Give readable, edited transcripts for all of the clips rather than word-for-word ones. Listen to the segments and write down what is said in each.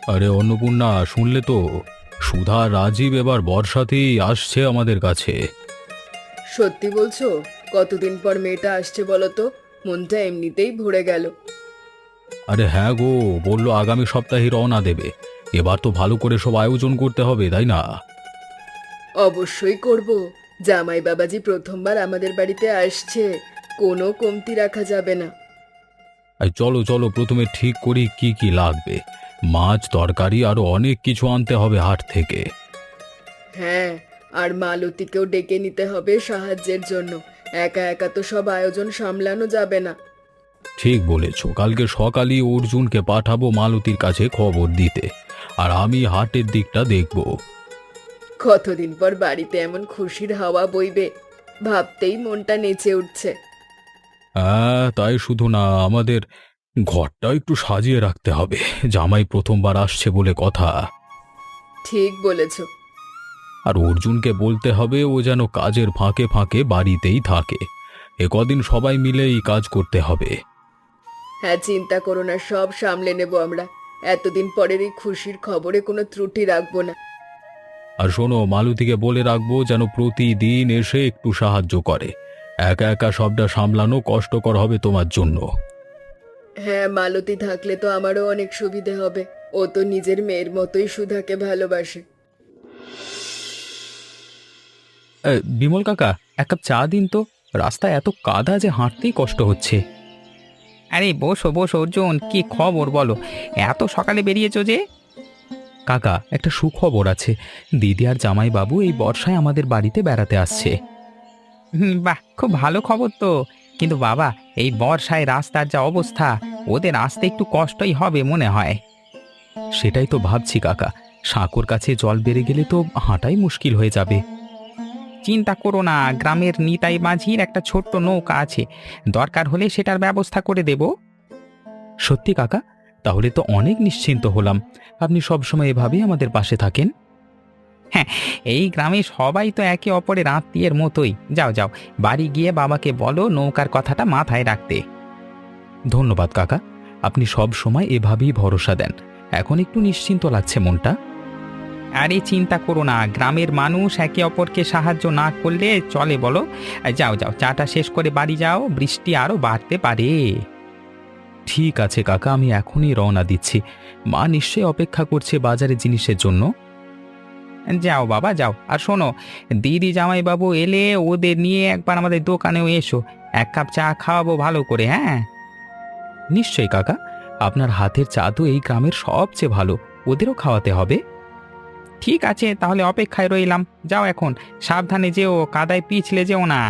আরে অন্নপূর্ণা, শুনলে তো? সুধা আর রাজীব এবার বর্ষাতেই আসছে আমাদের কাছে। সত্যি বলছো? কতদিন পর মেয়েটা আসছে বলো তো? মনটা এমনিতেই ভরে গেল। আরে হ্যাঁ গো, বললো আগামী সপ্তাহে রওনা দেবে। এবার তো ভালো করে সব আয়োজন করতে হবে, তাই না? অবশ্যই করব। জামাই বাবাজি প্রথমবার আমাদের বাড়িতে আসছে, কোনো কমতি রাখা যাবে না। আর চলো চলো, প্রথমে ঠিক করি কি কি লাগবে। মাছ, তরকারি আরো অনেক কিছু আনতে হবে হাট থেকে। হ্যাঁ, আর মালতীকেও ডেকে নিতে হবে সাহায্যের জন্য। একা একা তো সব আয়োজন সামলানো যাবে না। ঠিক বলেছো, কালকে সকালই অর্জুনকে পাঠাবো মালতীর কাছে খবর দিতে। আর আমি হাটের দিকটা দেখব। কতদিন পর বাড়িতে এমন খুশির হাওয়া বইবে, ভাবতেই মনটা নেচে উঠছে। হ্যাঁ, তাই শুধু না, আমাদের ঘরটা একটু সাজিয়ে রাখতে হবে। জামাই প্রথমবার আসছে বলে কথা। ঠিক বলেছ। আর অর্জুনকে বলতে হবে ও যেন কাজের ফাঁকে ফাঁকে বাড়িতেই থাকে। এ কদিন সবাই মিলেই কাজ করতে হবে। হ্যাঁ, চিন্তা করো না, সব সামলে নেব আমরা। এতদিন পরের এই খুশির খবরে কোনো ত্রুটি রাখবো না। আর শোনো, মালতীকে বলে রাখবো যেন প্রতিদিন এসে একটু সাহায্য করে। একা একা সবটা সামলানো কষ্টকর হবে তোমার জন্য। হ্যাঁ, মালতী থাকলে তো আমারও অনেক সুবিধে হবে। ও তো নিজের মেয়ের মতোই সুধাকে ভালোবাসে। বিমল কাকা, এক কাপ চা দিন তো। রাস্তায় এত কাদা যে হাঁটতেই কষ্ট হচ্ছে। আরে বসো বসো অর্জুন, কি খবর বলো? এত সকালে বেরিয়েছো যে? কাকা, একটা সুখবর আছে। দিদি আর জামাইবাবু এই বর্ষায় আমাদের বাড়িতে বেড়াতে আসছে। বাহ, খুব ভালো খবর তো। কিন্তু বাবা, এই বর্ষায় রাস্তার যা অবস্থা, ওদের আসতে একটু কষ্টই হবে মনে হয়। সেটাই তো ভাবছি কাকা। সাঁকোর কাছে জল বেড়ে গেলে তো হাঁটাই মুশকিল হয়ে যাবে। চিন্তা করো না, গ্রামের নিতাই মাঝির একটা ছোট্ট নৌকা আছে, দরকার হলে সেটার ব্যবস্থা করে দেব। সত্যি কাকা? তাহলে তো অনেক নিশ্চিন্ত হলাম। আপনি সবসময় এভাবেই আমাদের পাশে থাকেন। হ্যাঁ, এই গ্রামে সবাই তো একে অপরের আত্মীয়ের মতোই। যাও যাও, বাড়ি গিয়ে বাবাকে বলো নৌকার কথাটা মাথায় রাখতে। ধন্যবাদ কাকা। আপনি সব সময় এভাবেই ভরসা দেন। এখন একটু নিশ্চিন্ত লাগছে মনটা। আরে চিন্তা করো না, গ্রামের মানুষ একে অপরকে সাহায্য না করলে চলে বলো? যাও যাও, চাটা শেষ করে বাড়ি যাও, বৃষ্টি আরো বাড়তে পারে। ঠিক আছে কাকা, আমি এখনই রওনা দিচ্ছি। মা নিশ্চয়ই অপেক্ষা করছে বাজারে জিনিসের জন্য। যাও বাবা যাও, আর শোনো, দিদি জামাইবাবু এলে ওদের নিয়ে একবার আমাদের দোকানেও এসো, এক কাপ চা খাওয়াবো ভালো করে, হ্যাঁ? নিশ্চয়ই কাকা। আপনার হাতের চা তো এই গ্রামের সবচেয়ে ভালো। ওদেরও খাওয়াতে হবে। ঠিক আছে, তাহলে অপেক্ষায় রইলাম। যাও এখন, সাবধানে যেও, কাদায় পিছলে যেও না।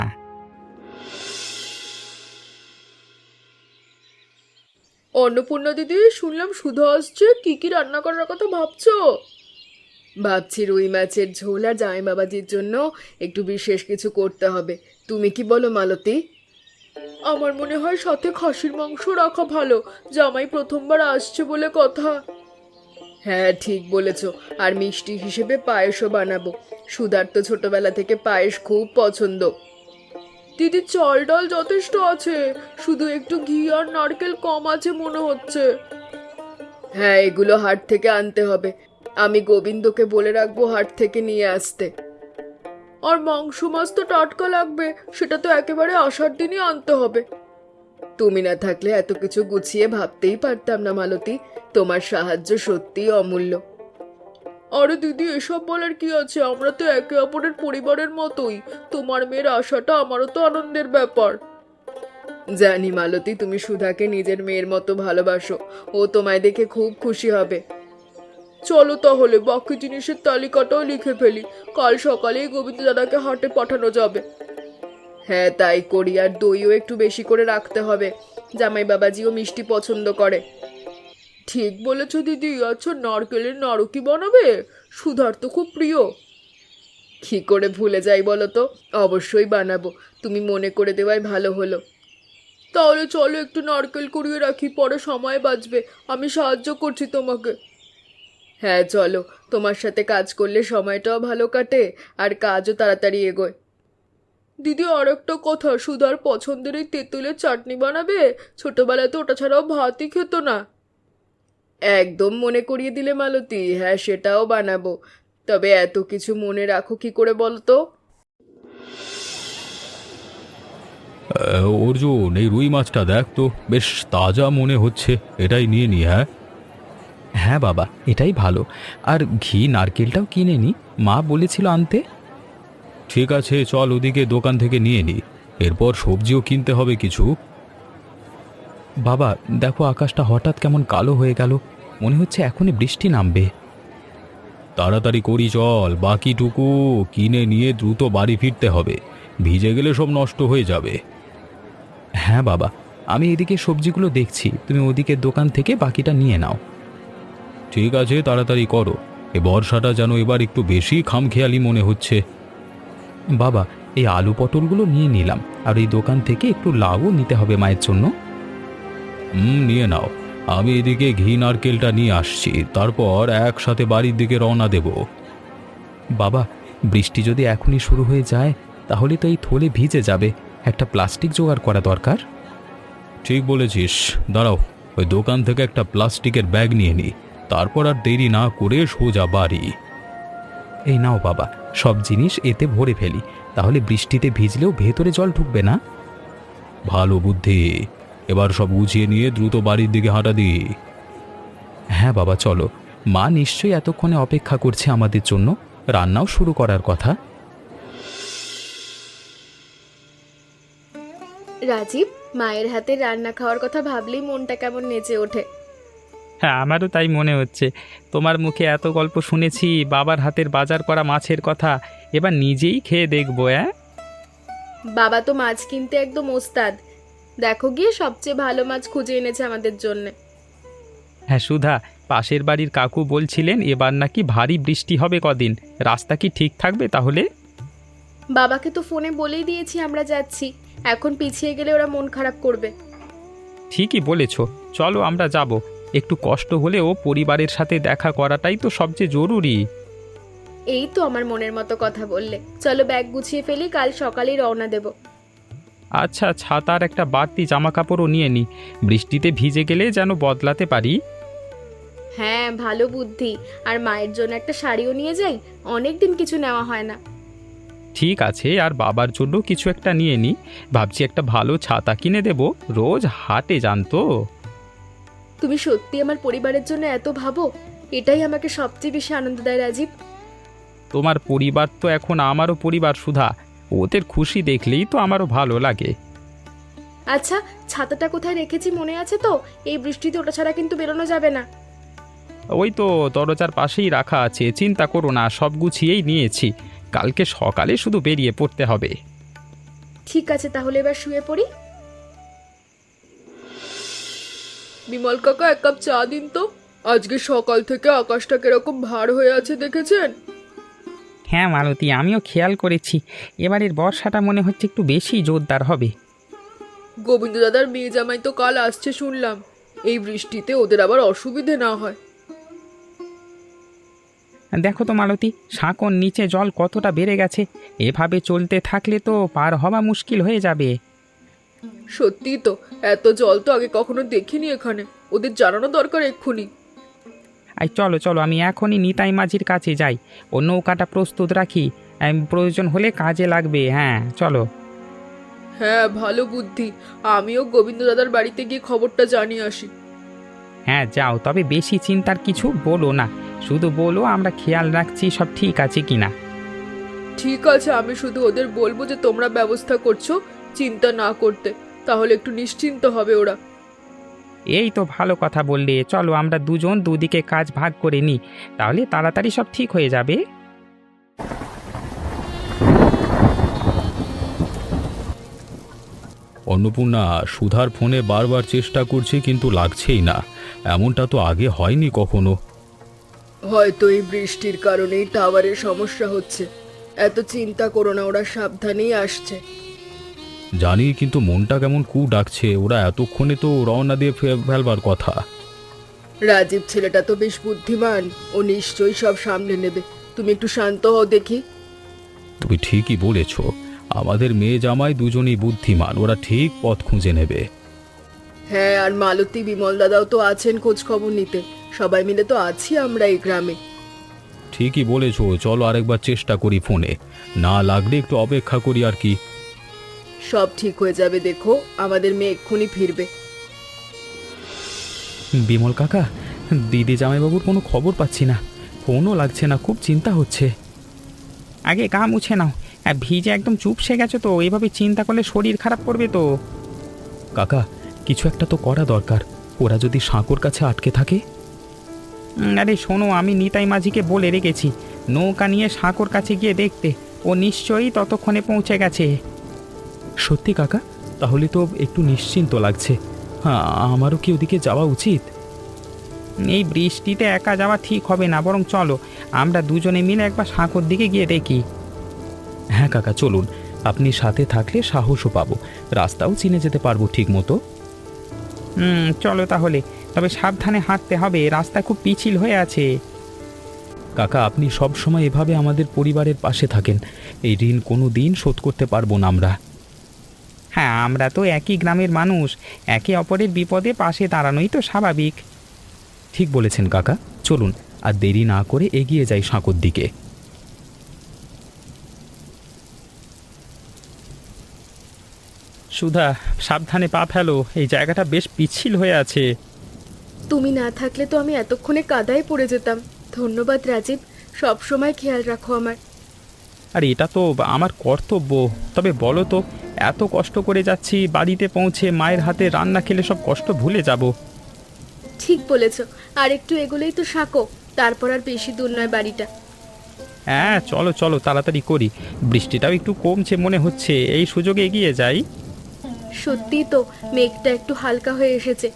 অন্নপূর্ণা দিদি, শুনলাম সুধা আসছে, কি কি রান্না করার কথা ভাবছো? ভাবছি রুই মাছের ঝোল, আর জামাই বাবাজির জন্য একটু বিশেষ কিছু করতে হবে। তুমি কি বলো মালতী? আমার মনে হয় সাথে খাসির মাংস রাখা ভালো। জামাই প্রথমবার আসছে বলে কথা। হ্যাঁ, ঠিক বলেছো। আর মিষ্টি হিসেবে পায়েসও বানাবো। সুধার তো ছোটবেলা থেকে পায়েস খুব পছন্দ। দিদি, চাল ডাল যথেষ্ট আছে, শুধু একটু ঘি আর নারকেল কম আছে মনে হচ্ছে। হ্যাঁ, এগুলো হাট থেকে আনতে হবে। আমি গোবিন্দকে বলে রাখবো হাট থেকে নিয়ে আসতে। আর মাংস মাছ তো টাটকা লাগবে, সেটা তো একেবারে আষাঢ় দিনই আনতে হবে। তুমি না থাকলে এত কিছু গুছিয়ে ভাবতেই পারতাম না মালতী। তোমার সাহায্য সত্যিই অমূল্য। আরে দিদি, এসব বলার কি আছে? আমরা তো একে অপরের পরিবারের মতোই। তোমার মেয়ের আশাটা আমারও তো আনন্দের ব্যাপার। জানি মালতী, তুমি সুধাকে নিজের মেয়ের মতো ভালোবাসো। ও তোমায় দেখে খুব খুশি হবে। চলো তাহলে বাকি জিনিসের তালিকাটাও লিখে ফেলি। কাল সকালেই গোবিন্দ দাদাকে হাটে পাঠানো যাবে। হ্যাঁ, তাই করি। আর দইও একটু বেশি করে রাখতে হবে। জামাই বাবাজিও মিষ্টি পছন্দ করে। ঠিক বলেছ দিদি। আচ্ছা, নারকেলের নাড়ু কি বানাবে? সুধার তো খুব প্রিয়। কি করে ভুলে যাই বলো তো? অবশ্যই বানাবো। তুমি মনে করে দেওয়াই ভালো হলো। তাহলে চলো একটু নারকেল কুড়িয়ে রাখি, পরে সময় বাঁচবে। আমি সাহায্য করছি তোমাকে। হ্যাঁ চলো, তোমার সাথে কাজ করলে সময়টাও ভালো কাটে, আর কাজও তাড়াতাড়ি এগোয়। দিদি, আর একটা কথা, সুধার পছন্দের এই তেঁতুলের চাটনি বানাবে। ছোটবেলায় তো ওটা ছাড়াও ভাতই খেত না। একদম মনে করিয়ে দিলে মালতী, হ্যাঁ সেটাও বানাবো। তবে এত কিছু মনে রাখো কি করে বলো তো? অর্জুন, এই রুই মাছটা দেখ তো, বেশ তাজা মনে হচ্ছে, এটাই নিয়ে নি। হ্যাঁ হ্যাঁ বাবা, এটাই ভালো। আর ঘি নারকেলটাও কিনে নি, মা বলেছিল আনতে। ঠিক আছে, চল ওদিকে দোকান থেকে নিয়ে নি। এরপর সবজিও কিনতে হবে কিছু। বাবা দেখো, আকাশটা হঠাৎ কেমন কালো হয়ে গেল, মনে হচ্ছে এখনই বৃষ্টি নামবে। তাড়াতাড়ি করি চল, বাকিটুকু কিনে নিয়ে দ্রুত বাড়ি ফিরতে হবে, ভিজে গেলে সব নষ্ট হয়ে যাবে। হ্যাঁ বাবা, আমি এদিকে সবজিগুলো দেখছি, তুমি ওদিকে দোকান থেকে বাকিটা নিয়ে নাও। ঠিক আছে, তাড়াতাড়ি করো। এ বর্ষাটা যেন এবার একটু বেশি খামখেয়ালি মনে হচ্ছে। বাবা, এই আলু পটলগুলো নিয়ে নিলাম, আর এই দোকান থেকে একটু লাউও নিতে হবে মায়ের জন্য। নিয়ে নাও, আমি এদিকে ঘি নারকেলটা নিয়ে আসছি, তারপর একসাথে বাড়ির দিকে রওনা দেব। বাবা, বৃষ্টি যদি এখনই শুরু হয়ে যায় তাহলে তো এই থলে ভিজে যাবে, একটা প্লাস্টিক জোগাড় করা দরকার। ঠিক বলেছিস, দাঁড়াও, ওই দোকান থেকে একটা প্লাস্টিকের ব্যাগ নিয়ে নি, তারপর আর দেরি না করে সোজা বাড়ি। এই নাও বাবা, সব জিনিস এতে ভরে ফেলি, তাহলে বৃষ্টিতে ভিজলেও ভেতরে জল ঢুকবে না। ভালো বুদ্ধি, এবার সব গুছিয়ে নিয়ে দ্রুত বাড়ির দিকে হাঁটা দি। হ্যাঁ বাবা চলো, মা নিশ্চয়ই এতক্ষণে অপেক্ষা করছে আমাদের জন্য, রান্নাও শুরু করার কথা। রাজীব, মায়ের হাতে রান্না খাওয়ার কথা ভাবলেই মনটা কেমন নেচে ওঠে। হ্যাঁ, আমারও তাই মনে হচ্ছে। তোমার মুখে এত গল্প শুনেছি বাবার হাতের বাজার করা মাছের কথা, এবার নিজেই খেয়ে দেখবো। বাবা তো মাছ কিনতে একদম ওস্তাদ, দেখো গিয়ে সবচেয়ে ভালো মাছ খুঁজে এনেছে আমাদের জন্য। হ্যাঁ সুধা, পাশের বাড়ির কাকু বলছিলেন এবার নাকি ভারী বৃষ্টি হবে কদিন, রাস্তা কি ঠিক থাকবে তাহলে? বাবাকে তো ফোনে বলেই দিয়েছি আমরা যাচ্ছি, এখন পিছিয়ে গেলে ওরা মন খারাপ করবে। ঠিকই বলেছ, চলো আমরা যাব। একটু কষ্ট হলেও পরিবারের সাথে দেখা করাটাই তো সবচেয়ে জরুরি। এই তো আমার মনের মতো কথা বললে, চলো ব্যাগ গুছিয়ে ফেলি, কাল সকালেই রওনা দেব। আচ্ছা, ছাতার একটা বাড়তি জামা কাপড়ও নিয়ে নি, বৃষ্টিতে ভিজে গেলে যেন বদলাতে পারি। হ্যাঁ ভালো বুদ্ধি, আর মায়ের জন্য একটা শাড়িও নিয়ে যাই, অনেক দিন কিছু নেওয়া হয় না। ঠিক আছে, আর বাবার জন্য কিছু একটা নিয়ে নি, ভাবছি একটা ভালো ছাতা কিনে দেব, রোজ হাটে যান তো। তুমি সত্যি আমার পরিবারের জন্য এত ভাবো, এটাই আমাকে সবচেয়ে বেশি আনন্দ দেয় রাজীব। তোমার পরিবার তো এখন আমারও পরিবার সুধা, ওদের খুশি দেখলেই তো আমারও ভালো লাগে। আচ্ছা, ছাতাটা কোথায় রেখেছি মনে আছে তো? এই বৃষ্টিতে ওটা ছাড়া কিন্তু বেরোনো যাবে না। ওই তো দরজার পাশেই রাখা আছে, চিন্তা করো না, সব গুছিয়েই নিয়েছি, কালকে সকালে শুধু বেরিয়ে পড়তে হবে। ঠিক আছে, তাহলে এবার শুয়ে পড়ি। বিমল কাকা, এক কাপ চা দিন তো, আজকে সকাল থেকে আকাশটা কিরকম ভার হয়ে আছে দেখেছেন? হ্যাঁ মালতী, আমিও খেয়াল করেছি, এবারের বর্ষাটা মনে হচ্ছে একটু বেশি জোরদার হবে। গোবিন্দ দাদার মেয়ে জামাই তো কাল আসছে শুনলাম, এই বৃষ্টিতে ওদের আবার অসুবিধে না হয়। দেখো তো মালতী, সাঁকোর নিচে জল কতটা বেড়ে গেছে, এভাবে চলতে থাকলে তো পার হওয়া মুশকিল হয়ে যাবে। সত্যি তো, এত জল তো আগে কখনো দেখিনি এখানে, ওদের জানানো দরকার এক্ষুনি। আর চলো চলো, আমি এখনই নিতাই মাঝির কাছে যাই, ও নৌকাটা প্রস্তুত রাখি, প্রয়োজন হলে কাজে লাগবে। হ্যাঁ চলো। হ্যাঁ ভালো বুদ্ধি, আমিও গোবিন্দ দাদার বাড়িতে গিয়ে খবরটা জানিয়ে আসি। হ্যাঁ যাও, তবে বেশি চিন্তার কিছু বলো না, শুধু বলো আমরা খেয়াল রাখছি সব ঠিক আছে কিনা। ঠিক আছে, আমি শুধু ওদের বলবো যে তোমরা ব্যবস্থা করছো, চিন্তা না করতে, তাহলে একটু নিশ্চিন্ত হবে ওরা। এই তো ভালো কথা বললে, চলো আমরা দুজন দুদিকে কাজ ভাগ করে নিই, তাহলে তাড়াতাড়ি সব ঠিক হয়ে যাবে। অন্নপূর্ণা, সুধার ফোনে বারবার চেষ্টা করছি কিন্তু লাগছেই না, এমনটা তো আগে হয়নি কখনো। হয়তো এই বৃষ্টির কারণেই টাওয়ারের সমস্যা হচ্ছে, এত চিন্তা করো না, ওরা সাবধানেই আসছে। জানি, কিন্তু মনটা কেমন কু ডাকছে, ওরা এতক্ষণে তো রওনা দিয়ে ফেলবার কথা। রাজীব ছেলেটা তো বেশ বুদ্ধিমান, ও নিশ্চয়ই সব সামলে নেবে, তুমি একটু শান্ত হও দেখি। তুমি ঠিকই বলেছ, আমাদের মেয়ে জামাই দুজনেই বুদ্ধিমান, ওরা ঠিক পথ খুঁজে নেবে। হ্যাঁ, আর মালতী বিমল দাদাও তো আছেন খোঁজ খবর নিতে, সবাই মিলে তো আছি আমরা এই গ্রামে। ঠিকই বলেছো, চলো আরেকবার চেষ্টা করি ফোনে, না লাগলে একটু অপেক্ষা করি আর কি। সব ঠিক হয়ে যাবে, দেখো আমাদের মেয়ে এক্ষুনি ফিরবে। বিমল কাকা, দিদি জামাইবাবুর কোনো খবর পাচ্ছি না, ফোনও লাগছে না, খুব চিন্তা হচ্ছে। আগে গা মুছে নাও, ভিজে একদম চুপসে গেছো তো, এভাবে চিন্তা করলে শরীর খারাপ করবে তো। কাকা, কিছু একটা তো করা দরকার, ওরা যদি সাঁকোর কাছে আটকে থাকে। আরে শোনো, আমি নিতাই মাঝিকে বলে রেখেছি নৌকা নিয়ে সাঁকোর কাছে গিয়ে দেখতে, ও নিশ্চয়ই ততক্ষণে পৌঁছে গেছে। সত্যি কাকা, তাহলে তো একটু নিশ্চিন্ত লাগছে। হ্যাঁ, আমারও কি ওদিকে যাওয়া উচিত? এই বৃষ্টিতে একা যাওয়া ঠিক হবে না, বরং চলো আমরা দুজনে মিলে একবার সাঁকোর দিকে গিয়ে দেখি। হ্যাঁ কাকা, চলুন, আপনি সাথে থাকলে সাহসও পাবো, রাস্তাও চিনে যেতে পারবো ঠিক মতো। চলো তাহলে, তবে সাবধানে হাঁটতে হবে, রাস্তা খুব পিছিল হয়ে আছে। কাকা, আপনি সব সময় এভাবে আমাদের পরিবারের পাশে থাকেন, এই ঋণ কোনো দিন শোধ করতে পারবো না আমরা। হ্যাঁ, আমরা তো একই গ্রামের মানুষ, একে অপরের বিপদে পাশে দাঁড়ানোই তো স্বাভাবিক। ঠিক বলেছেন কাকা, চলুন আর দেরি না করে এগিয়ে যাই সাঁকোর দিকে। সুধা, সাবধানে পা ফেলো, এই জায়গাটা বেশ পিচ্ছিল হয়ে আছে। তুমি না থাকলে তো আমি এতক্ষণে কাদায় পড়ে যেতাম। ধন্যবাদ রাজীব, সব সময় খেয়াল রাখো আমার। আর এটা তো আমার কর্তব্য, তবে বলো তো, এত কষ্ট করে যাচ্ছি, বাড়িতে পৌঁছে মায়ের হাতে রান্না খেলে সব কষ্ট ভুলে যাব। ঠিক বলেছ, আর একটু এগোলেই তো সাঁকো, তারপর আর বেশি দূর নয় বাড়িটা। হ্যাঁ চলো চলো, তাড়াতাড়ি করি, বৃষ্টিটাও একটু কমছে মনে হচ্ছে, এই সুযোগে এগিয়ে যাই। সত্যি তো, মেঘটা একটু হালকা হয়ে এসেছে।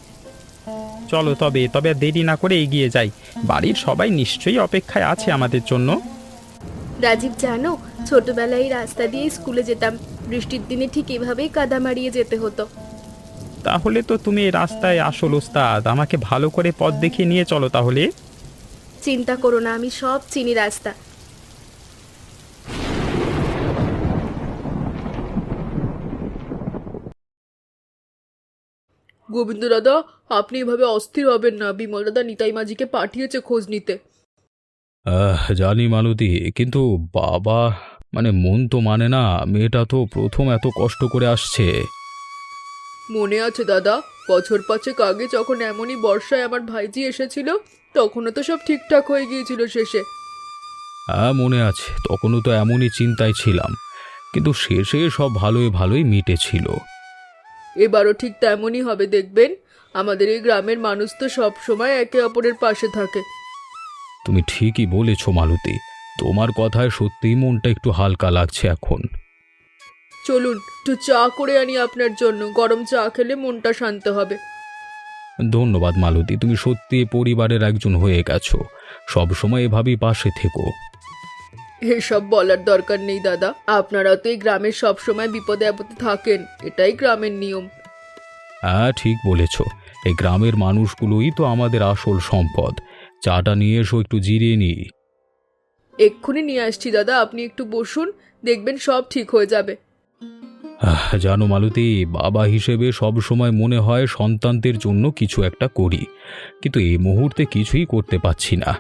চলো তবে তবে আর দেরি না করে এগিয়ে যাই, বাড়ির সবাই নিশ্চয়ই অপেক্ষায় আছে আমাদের জন্য। রাজীব জানো, ছোটবেলায় এই রাস্তা দিয়ে স্কুলে যেতাম, বৃষ্টির দিনে ঠিক এভাবেই কাদা মারিয়ে যেতে হতো। তাহলে তো তুমি এই রাস্তায় আসল ওস্তাদ, আমাকে ভালো করে পথ দেখিয়ে নিয়ে চলো তাহলে। চিন্তা করো না, আমি সব চিনি রাস্তা। গোবিন্দ দাদা, আপনি এভাবে অস্থির হবেন না, বিমল দাদা নিতাই মাঝিকে পাঠিয়েছে খোঁজ নিতে। জানি মালতী, কিন্তু বাবা, মন তো মানে না, মেয়েটা তো প্রথম এত কষ্ট করে আসছে। মনে আছে দাদা, বছর পাঁচেক আগে যখন এমনই বর্ষায় আমার ভাইজি এসেছিল, তখনও তো সব ঠিকঠাক হয়ে গিয়েছিল শেষে। হ্যাঁ মনে আছে, তখনও তো এমনই চিন্তায় ছিলাম, কিন্তু শেষে সব ভালোই ভালোই মিটেছিল। এবারও ঠিক তেমনই হবে দেখবেন, আমাদের এই গ্রামের মানুষ তো সব সময় একে অপরের পাশে থাকে। তুমি ঠিকই বলেছ মালতী, তোমার কথায় সত্যিই মনটা একটু হালকা লাগছে এখন। চলুন একটু চা করে আনি আপনার জন্য, গরম চা খেলে মনটা শান্ত হবে। ধন্যবাদ মালতী, তুমি সত্যি পরিবারের একজন হয়ে গেছো, সব সময় এভাবেই পাশে থেকো। এসব বলার দরকার নেই দাদা, আপনারা তো এই গ্রামের সব সময় বিপদে আপদে থাকেন, এটাই গ্রামের নিয়ম। হ্যাঁ ঠিক বলেছ, এই গ্রামের মানুষগুলোই তো আমাদের আসল সম্পদ। চাটা নিয়ে এসো, একটু জিরিয়ে নিই। এক্ষুনি নিয়ে আসছি দাদা, আপনি একটু বসুন, দেখবেন সব ঠিক হয়ে যাবে। জানো মালতী, বাবা হিসেবে সব সময় মনে হয় সন্তানদের জন্য কিছু একটা করি, কিন্তু এই মুহূর্তে কিছুই করতে পারছি না।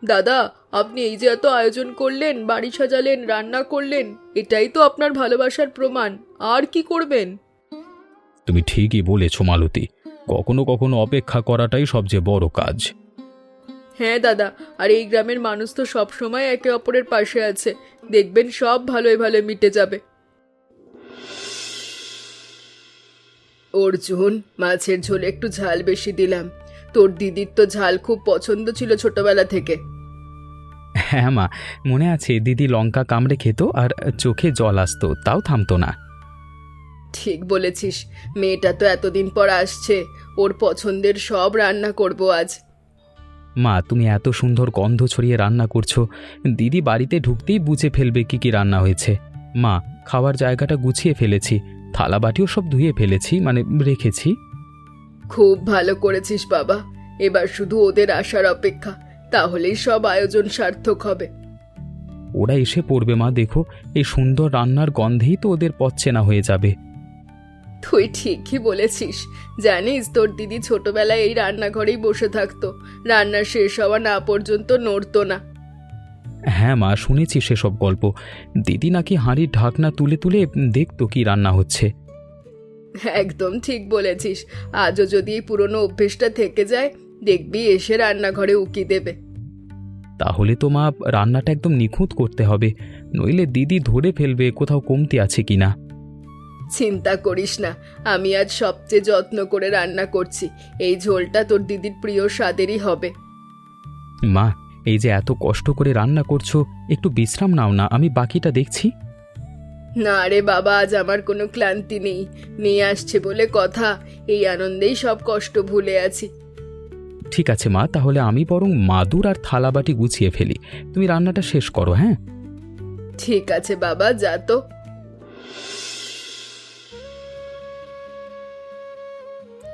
দাদা, আপনি এই যে এত আয়োজন করলেন, বাড়ি সাজালেন, রান্না করলেন, এটাই তো আপনার ভালোবাসার প্রমাণ, আর কি করবেন? তুমি ঠিকই বলেছ মালতী, কখনো কখনো অপেক্ষা করাটাই সবচেয়ে বড় কাজ। হ্যাঁ দাদা, আর এই গ্রামের মানুষ তো সব সময় একে অপরের পাশে আছে, দেখবেন সব ভালোই ভালো মিটে যাবে। অর্জুন, মাছের ঝোলে একটু ঝাল বেশি দিলাম, তোর দিদির তো ঝাল খুব পছন্দ ছিল ছোটবেলা থেকে। হ্যাঁ মা, মনে আছে দিদি লঙ্কা কামড়ে খেত আর চোখে জল আসতো, তাও থামতো না। ঠিক বলেছিস, মেয়েটা তো এতদিন পর আসছে, ওর পছন্দের সব রান্না করব আজ। মা, তুমি এত সুন্দর গন্ধ ছড়িয়ে রান্না করছো, দিদি বাড়িতে ঢুকতেই বুঝে ফেলবে কি কি রান্না হয়েছে। মা, খাওয়ার জায়গাটা গুছিয়ে ফেলেছি, থালা বাটিও সব ধুয়ে ফেলেছি, রেখেছি। খুব ভালো করেছিস বাবা, এবার শুধু ওদের আসার অপেক্ষা, তাহলেই সব আয়োজন সার্থক হবে। ওরা এসে পড়বে মা, দেখো এই সুন্দর রান্নার গন্ধেই তো ওদের পথ চেনা হয়ে যাবে। তুই ঠিকই বলেছিস। জানিস, তোর দিদি ছোটবেলায় এই রান্নাঘরেই বসে থাকতো, রান্না শেষ হওয়া না পর্যন্ত নড়তো না। হ্যাঁ মা, শুনেছি সেসব গল্প। দিদি নাকি হাঁড়ির ঢাকনা তুলে তুলে দেখতো কি রান্না হচ্ছে। একদম ঠিক বলেছিস। আজও যদি এই পুরনো অভ্যেসটা থেকে যায়, দেখবি এসে রান্নাঘরে উকি দেবে। তাহলে তো মা রান্নাটা একদম নিখুঁত করতে হবে, নইলে দিদি ধরে ফেলবে কোথাও কমতি আছে কিনা। চিন্তা করিস না, আমি আজ সবচেয়ে যত্ন করে রান্না করছি। এই ঝোলটা তোর দিদির প্রিয় স্বাদেরই হবে। মা, এই যে এত কষ্ট করে রান্না করছো, একটু বিশ্রাম নাও না, আমি বাকিটা দেখছি। না রে বাবা, আজ আমার কোনো ক্লান্তি নেই। নিয়ে আসছে বলে কথা, এই আনন্দেই সব কষ্ট ভুলে আছি। ঠিক আছে মা, তাহলে আমি বরং মাদুর আর থালাবাটি গুছিয়ে ফেলি, তুমি রান্নাটা শেষ করো। হ্যাঁ ঠিক আছে বাবা, যা তো।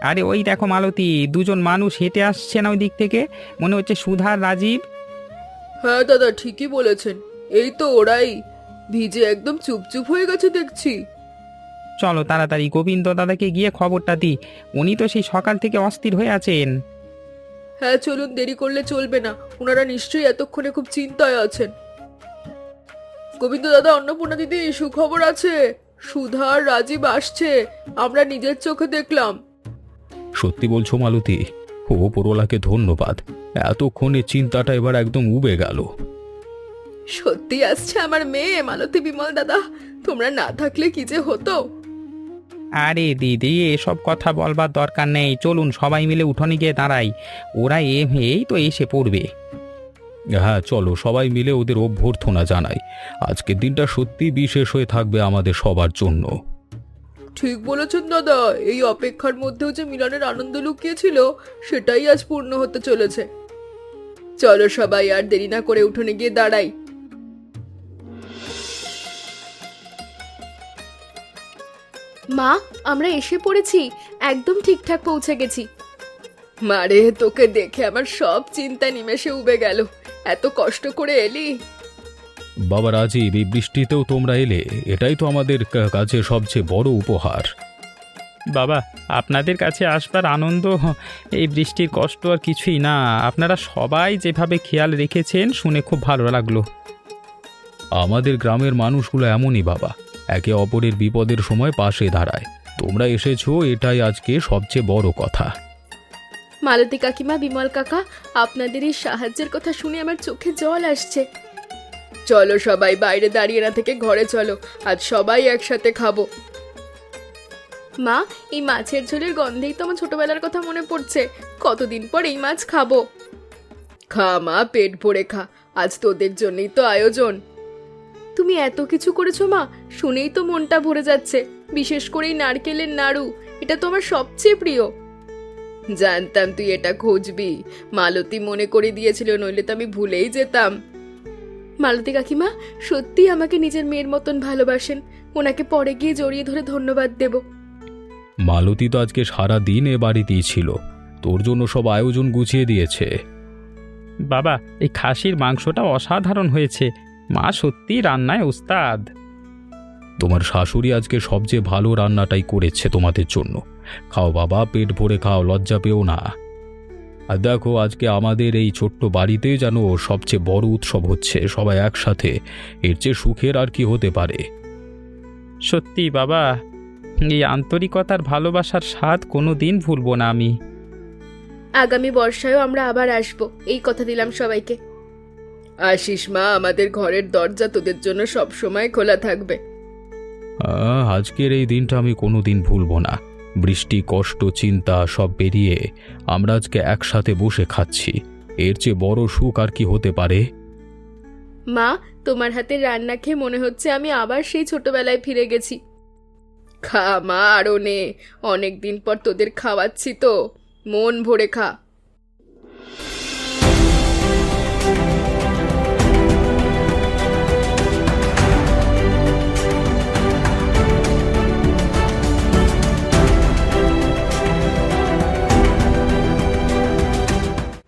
আরে ওই দেখো মালতী, দুজন মানুষ হেঁটে আসছে না ওই দিক থেকে, মনে হচ্ছে সুধা আর রাজীব। হ্যাঁ দাদা, ঠিকই বলেছেন। এই তো ওরাই, ভিজে একদম চুপচুপ হয়ে গেছে দেখছি। চলো তাড়াতাড়ি গোবিন্দ দাদাকে গিয়ে খবরটা দিই, উনি তো সেই সকাল থেকে অস্থির হয়ে আছেন। হ্যাঁ চলুন, দেরি করলে চলবে না। ওনারা নিশ্চয়ই এতক্ষণে খুব চিন্তায় আছেন। গোবিন্দ দাদা, অন্নপূর্ণা দিদি, সুখবর আছে। সুধা আর রাজীব আসছে, আমরা নিজের চোখে দেখলাম। সত্যি বলছো মালতী? ওপরওয়ালাকে ধন্যবাদ, এতক্ষণে চিন্তাটা এবার একদম উবে গেল। সত্যি আসছে আমার মেয়ে মালতী, বিমল দাদা, তোমরা না থাকলে কি যে হতো। আরে দিদি, এসব কথা বলবার দরকার নেই, চলুন সবাই মিলে উঠোনে গিয়ে দাঁড়াই, ওরা এই তো এসে পড়বে। হ্যাঁ চলো, সবাই মিলে ওদের অভ্যর্থনা জানাই। আজকের দিনটা সত্যি বিশেষ হয়ে থাকবে আমাদের সবার জন্য। ঠিক বলেছেন দাদা, এই অপেক্ষার মধ্যেও যে মিলনের আনন্দ লুকিয়েছিল, সেটাই আজ পূর্ণ হতে চলেছে। চলো সবাই আর দেরি না করে উঠোনে গিয়ে দাঁড়াই। মা, আমরা এসে পড়েছি, একদম ঠিকঠাক পৌঁছে গেছি। মারে, তোকে দেখে আমার সব চিন্তা নিমেষে উবে গেল। এত কষ্ট করে এলি। বাবা রাজীব, এই বৃষ্টিতেও তোমরা এলে, এটাই তো আমাদের কাছে সবচেয়ে বড় উপহার। বাবা, আপনাদের কাছে আসবার আনন্দ এই বৃষ্টির কষ্ট আর কিছুই না। আপনারা সবাই যেভাবে খেয়াল রেখেছেন শুনে খুব ভালো লাগলো। আমাদের গ্রামের মানুষগুলো এমনই বাবা, একে অপরের বিপদের সময় পাশে দাঁড়ায়। তোমরা এসেছো, এটাই আজকে সবচেয়ে বড় কথা। মালতী কাকিমা, বিমল কাকা, আপনাদের এই সাহায্যের কথা শুনে আমার চোখে জল আসছে। চলো সবাই বাইরে দাঁড়িয়ে না থেকে ঘরে চলো, আজ সবাই একসাথে খাবো। মা, এই মাছের ঝোলের গন্ধেই তো আমার ছোটবেলার কথা মনে পড়ছে। কতদিন পর এই মাছ খাবো। খা মা, পেট ভরে খা, আজ তোদের জন্যই তো আয়োজন। তুমি এত কিছু করেছো মা, শুনেই তো মনটা ভরে যাচ্ছে। বিশেষ করে এই নারকেলের নাড়ু, এটা তো আমার সবচেয়ে প্রিয়। জানতাম তুই এটা খুঁজবি, মালতী মনে করে দিয়েছিল, নইলে তো আমি ভুলেই যেতাম। মালতী কাকিমা সত্যি আমাকে নিজের মেয়ের মতন ভালোবাসেন। ওনাকে পরে গিয়ে জড়িয়ে ধরে ধন্যবাদ দেব। মালতী তো আজকে সারা দিন এ বাড়িতেই ছিল, তোর জন্য সব আয়োজন গুছিয়ে দিয়েছে। বাবা, এই খাসির মাংসটা অসাধারণ হয়েছে, মা সত্যি রান্নায় উস্তাদ। তোমার শাশুড়ি আজকে সবচেয়ে ভালো রান্নাটাই করেছে তোমাদের জন্য। খাও বাবা, পেট ভরে খাও, লজ্জা পেও না। আর দেখো, আজকে আমাদের এই ছোট্ট বাড়িতে যেন সবচেয়ে বড় উৎসব হচ্ছে, সবাই একসাথে, এর চেয়ে সুখের আর কি হতে পারে। সত্যি বাবা, এই আন্তরিকতার ভালোবাসার স্বাদ কোনো দিন ভুলবো না আমি। আগামী বর্ষায়ও আমরা আবার আসবো, এই কথা দিলাম সবাইকে। আসিস মা, আমাদের ঘরের দরজা তোদের জন্য সব সময় খোলা থাকবে। আজকের এই দিনটা আমি কোনো দিন ভুলবো না। বৃষ্টি, কষ্ট, চিন্তা সব পেরিয়ে আমরা আজকে একসাথে বসে খাচ্ছি, এর চেয়ে বড় সুখ আর কি হতে পারে। মা, তোমার হাতের রান্না খেয়ে মনে হচ্ছে আমি আবার সেই ছোটবেলায় ফিরে গেছি। খা মা, আরো নে, অনেকদিন পর তোদের খাওয়াচ্ছি তো, মন ভরে খা।